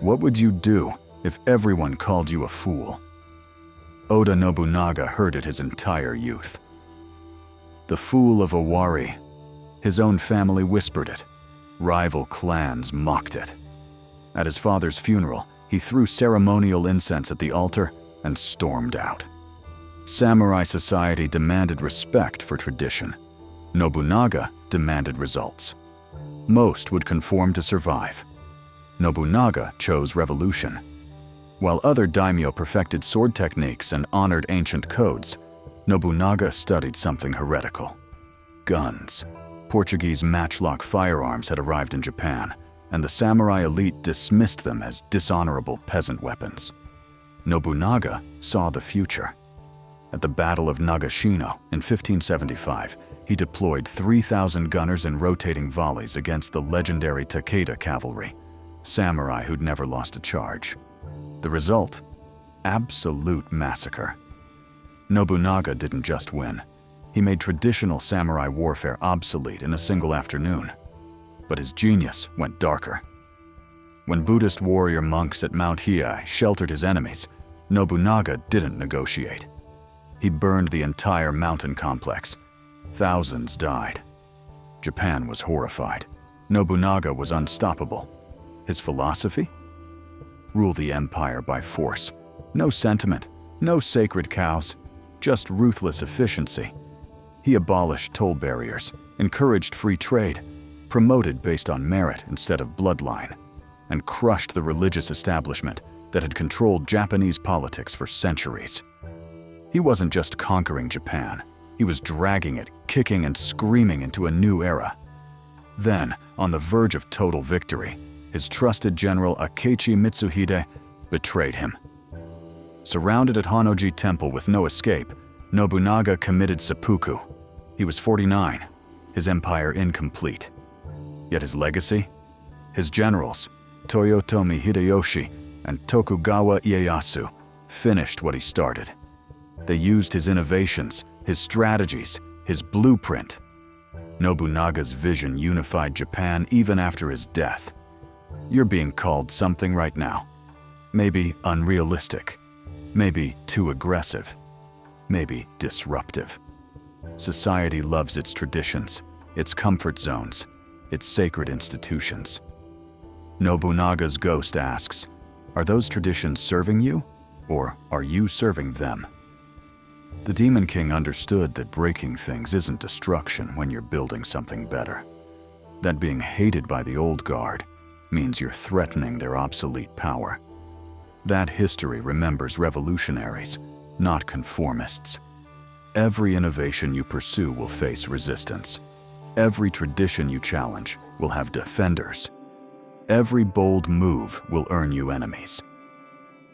What would you do if everyone called you a fool? Oda Nobunaga heard it his entire youth. The fool of Owari. His own family whispered it. Rival clans mocked it. At his father's funeral, he threw ceremonial incense at the altar and stormed out. Samurai society demanded respect for tradition. Nobunaga demanded results. Most would conform to survive. Nobunaga chose revolution. While other daimyo perfected sword techniques and honored ancient codes, Nobunaga studied something heretical. Guns. Portuguese matchlock firearms had arrived in Japan, and the samurai elite dismissed them as dishonorable peasant weapons. Nobunaga saw the future. At the Battle of Nagashino in 1575, he deployed 3,000 gunners in rotating volleys against the legendary Takeda cavalry, samurai who'd never lost a charge. The result? Absolute massacre. Nobunaga didn't just win. He made traditional samurai warfare obsolete in a single afternoon. But his genius went darker. When Buddhist warrior monks at Mount Hiei sheltered his enemies, Nobunaga didn't negotiate. He burned the entire mountain complex. Thousands died. Japan was horrified. Nobunaga was unstoppable. His philosophy? Rule the empire by force. No sentiment, no sacred cows, just ruthless efficiency. He abolished toll barriers, encouraged free trade, promoted based on merit instead of bloodline, and crushed the religious establishment that had controlled Japanese politics for centuries. He wasn't just conquering Japan, he was dragging it, kicking and screaming into a new era. Then, on the verge of total victory, his trusted general Akechi Mitsuhide betrayed him. Surrounded at Honnoji Temple with no escape, Nobunaga committed seppuku. He was 49, his empire incomplete. Yet his legacy? His generals, Toyotomi Hideyoshi and Tokugawa Ieyasu, finished what he started. They used his innovations, his strategies, his blueprint. Nobunaga's vision unified Japan even after his death. You're being called something right now. Maybe unrealistic. Maybe too aggressive. Maybe disruptive. Society loves its traditions, its comfort zones, its sacred institutions. Nobunaga's ghost asks, are those traditions serving you, or are you serving them? The Demon King understood that breaking things isn't destruction when you're building something better. That being hated by the old guard means you're threatening their obsolete power. That history remembers revolutionaries, not conformists. Every innovation you pursue will face resistance. Every tradition you challenge will have defenders. Every bold move will earn you enemies.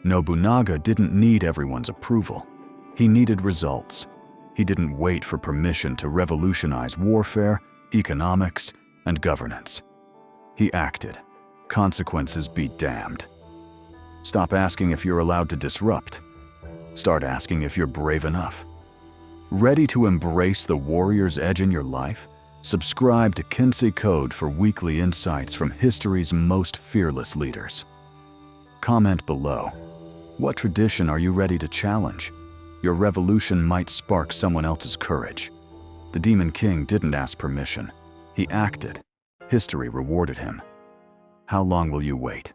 Nobunaga didn't need everyone's approval. He needed results. He didn't wait for permission to revolutionize warfare, economics, and governance. He acted. Consequences be damned. Stop asking if you're allowed to disrupt. Start asking if you're brave enough. Ready to embrace the warrior's edge in your life? Subscribe to Kensei Code for weekly insights from history's most fearless leaders. Comment below. What tradition are you ready to challenge? Your revolution might spark someone else's courage. The Demon King didn't ask permission. He acted. History rewarded him. How long will you wait?